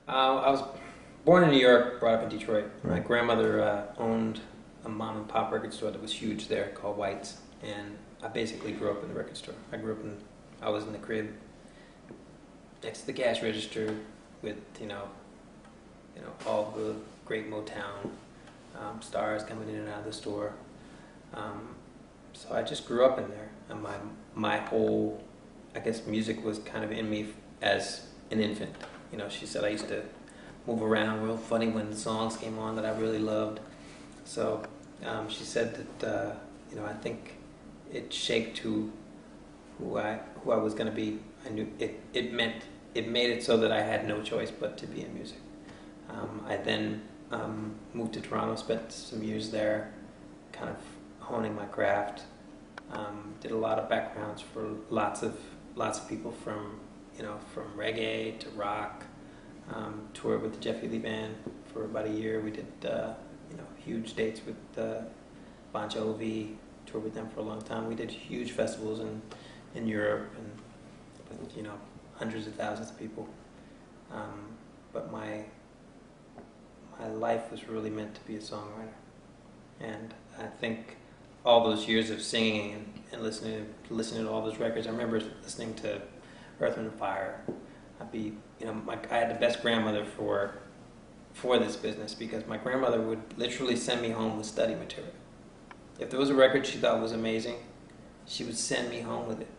I was born in New York, brought up in Detroit. My Right. grandmother owned a mom and pop record store that was huge there called White's, and I basically grew up in the record store. I was in the crib next to the cash register with all the great Motown stars coming in and out of the store. Um, so I just grew up in there, and my whole, I guess, music was kind of in me as an infant. She said I used to move around real funny when the songs came on that I really loved. So she said that I think it shaped who I was going to be. I knew it made it so that I had no choice but to be in music. I then moved to Toronto, spent some years there, kind of honing my craft. Did a lot of backgrounds for lots of people from reggae to rock. Toured with the Jeff Healey Band for about a year. We did huge dates with Bon Jovi. Toured with them for a long time. We did huge festivals in Europe and with hundreds of thousands of people. But my life was really meant to be a songwriter, and I think all those years of singing and listening to all those records. I remember listening to Earth, Wind and Fire. I had the best grandmother for this business, because my grandmother would literally send me home with study material. If there was a record she thought was amazing, she would send me home with it.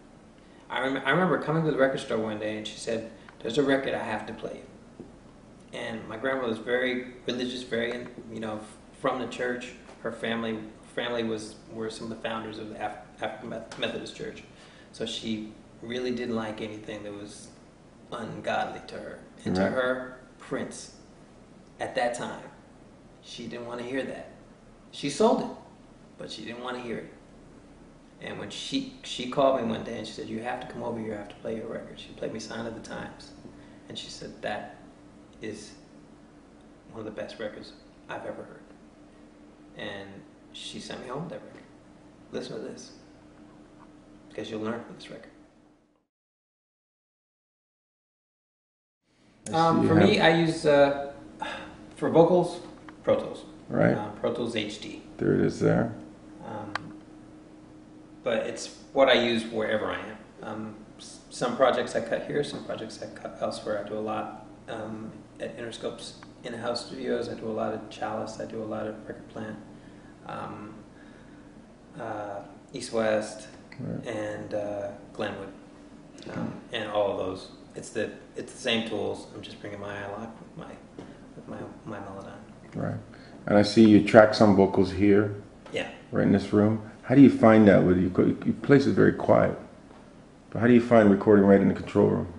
I remember coming to the record store one day and she said, "There's a record I have to play." And my grandmother was very religious, very from the church. Her family were some of the founders of the African Methodist Church, so she really didn't like anything that was ungodly to her. And to her, Prince, at that time, she didn't want to hear that. She sold it, but she didn't want to hear it. And when she called me one day and she said, "You have to come over here, I have to play your record." She played me Sign of the Times. And she said, "That is one of the best records I've ever heard." And she sent me home with that record. Listen to this, because you'll learn from this record. For me, I use, for vocals, Pro Tools. Right. Pro Tools HD. There it is there. But it's what I use wherever I am. Some projects I cut here, some projects I cut elsewhere. I do a lot at Interscope's in-house studios. I do a lot at Chalice. I do a lot at Record Plant, East West, Right. and Glenwood, and all of those. It's the same tools. I'm just bringing my analog with my Melodyne. Right. And I see you track some vocals here. Yeah. Right in this room. How do you find that? With your place is very quiet, but how do you find recording right in the control room?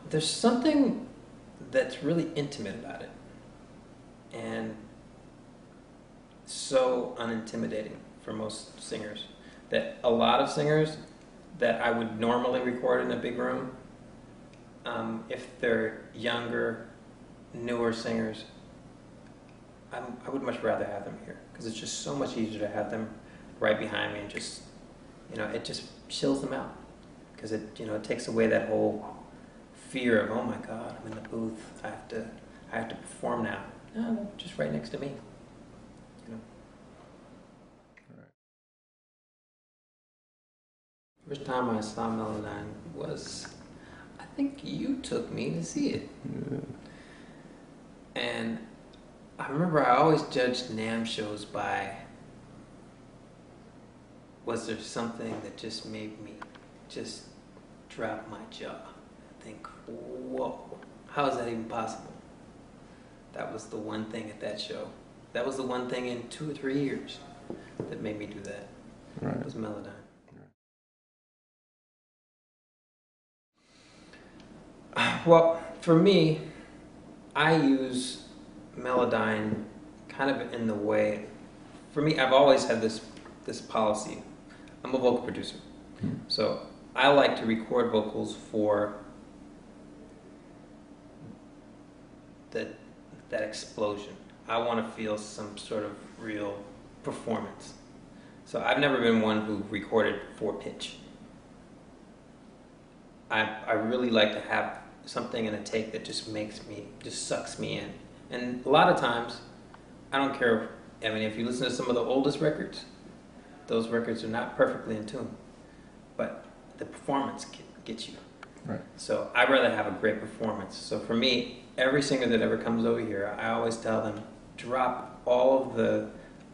There's something that's really intimate about it, and so unintimidating for most singers, that a lot of singers that I would normally record in a big room, if they're younger, newer singers, I would much rather have them here, because it's just so much easier to have them right behind me and just, it just chills them out, because it takes away that whole fear of, oh my God, I'm in the booth, I have to perform now. No, just right next to me. First time I saw Melodyne was, I think you took me to see it. Yeah. And I remember I always judged NAMM shows by, was there something that just made me just drop my jaw? Think, whoa, how is that even possible? That was the one thing at that show. That was the one thing in 2 or 3 years that made me do that. Right. It was Melodyne. Well, for me, I use Melodyne kind of in the way, for me, I've always had this policy. I'm a vocal producer. So I like to record vocals for that explosion. I want to feel some sort of real performance. So I've never been one who recorded for pitch. I really like to have something in a take that just sucks me in. And a lot of times, I don't care. I mean, if you listen to some of the oldest records, those records are not perfectly in tune, but the performance gets you. Right. So I'd rather have a great performance. So for me, every singer that ever comes over here, I always tell them, drop all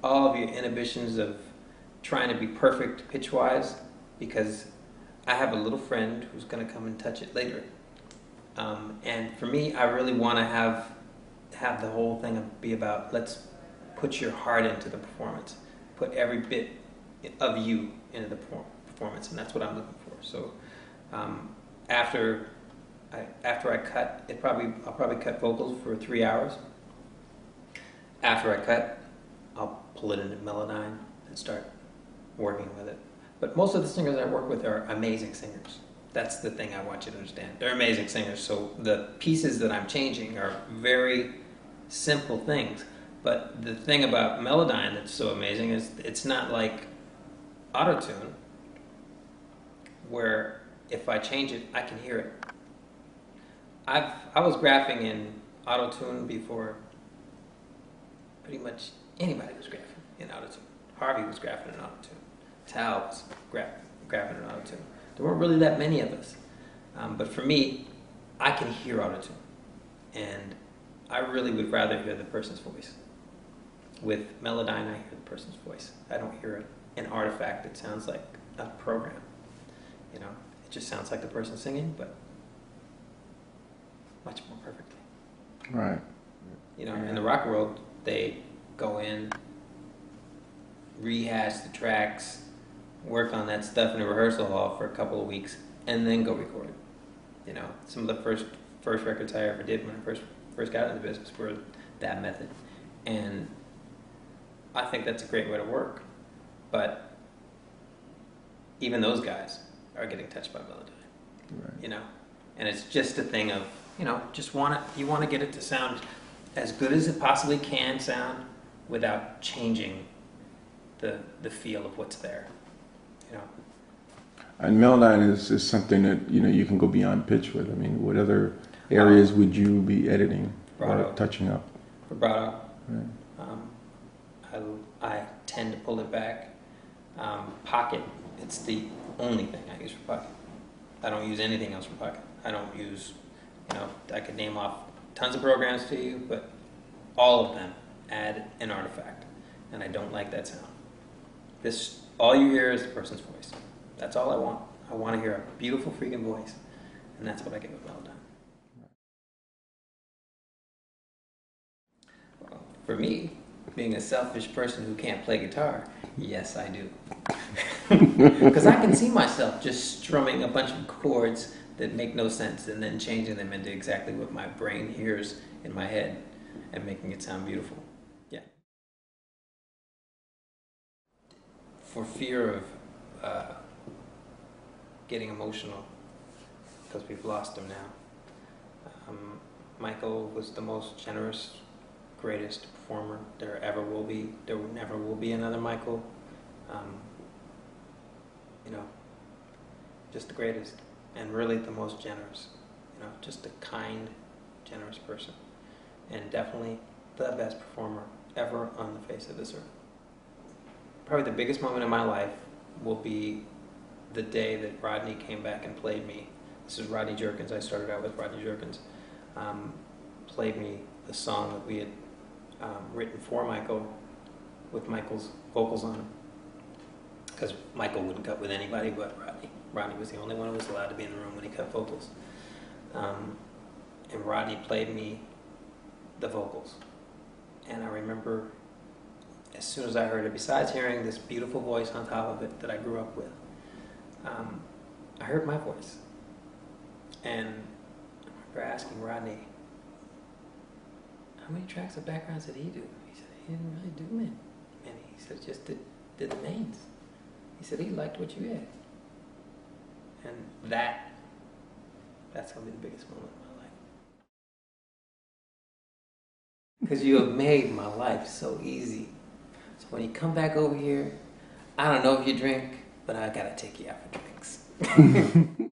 of your inhibitions of trying to be perfect pitch-wise, because I have a little friend who's going to come and touch it later. And for me, I really want to have the whole thing be about, let's put your heart into the performance. Put every bit of you into the performance, and that's what I'm looking for. So after I cut, I'll probably cut vocals for 3 hours. After I cut, I'll pull it into Melodyne and start working with it. But most of the singers I work with are amazing singers. That's the thing I want you to understand. They're amazing singers, so the pieces that I'm changing are very simple things. But the thing about Melodyne that's so amazing is it's not like autotune, where if I change it, I can hear it. I was graphing in autotune before pretty much anybody was graphing in autotune. Harvey was graphing in autotune. Tal was graphing in autotune. There weren't really that many of us. But for me, I can hear autotune. And I really would rather hear the person's voice. With Melodyne, I hear the person's voice. I don't hear an artifact that sounds like a program. You know, it just sounds like the person singing, but much more perfectly. Right. You know, in the rock world, they go in, rehash the tracks, work on that stuff in the rehearsal hall for a couple of weeks, and then go record it. You know, some of the first records I ever did when I first got into the business were that method. And I think that's a great way to work. But even those guys are getting touched by Melodyne. Right. You know? And it's just a thing of, you know, you want to get it to sound as good as it possibly can sound without changing the feel of what's there. You know? And Melodyne is something that, you know, you can go beyond pitch with. I mean, what other areas would you be editing or touching up? Vibrato. Right. I tend to pull it back. Pocket, it's the only thing I use for pocket. I don't use anything else for pocket. I don't use, you know, I could name off tons of programs to you, but all of them add an artifact, and I don't like that sound. All you hear is the person's voice. That's all I want. I want to hear a beautiful freaking voice, and that's what I get with Melodyne. Well, for me, being a selfish person who can't play guitar, yes, I do. Because I can see myself just strumming a bunch of chords that make no sense and then changing them into exactly what my brain hears in my head and making it sound beautiful. Yeah. For fear of getting emotional, because we've lost him now. Michael was the most generous, greatest performer there ever will be. There never will be another Michael. You know, just the greatest, and really the most generous. You know, just a kind, generous person, and definitely the best performer ever on the face of this earth. Probably the biggest moment in my life will be the day that Rodney came back and played me. This is Rodney Jerkins. I started out with Rodney Jerkins. Played me the song that we had written for Michael, with Michael's vocals on it. Because Michael wouldn't cut with anybody but Rodney. Rodney was the only one who was allowed to be in the room when he cut vocals. And Rodney played me the vocals. And I remember, as soon as I heard it, besides hearing this beautiful voice on top of it that I grew up with, I heard my voice. And I remember asking Rodney, how many tracks of backgrounds did he do? He said he didn't really do many. He said just did the mains. He said he liked what you had. And that's going to be the biggest moment of my life. Because you have made my life so easy. So when you come back over here, I don't know if you drink, but I got to take you out for drinks.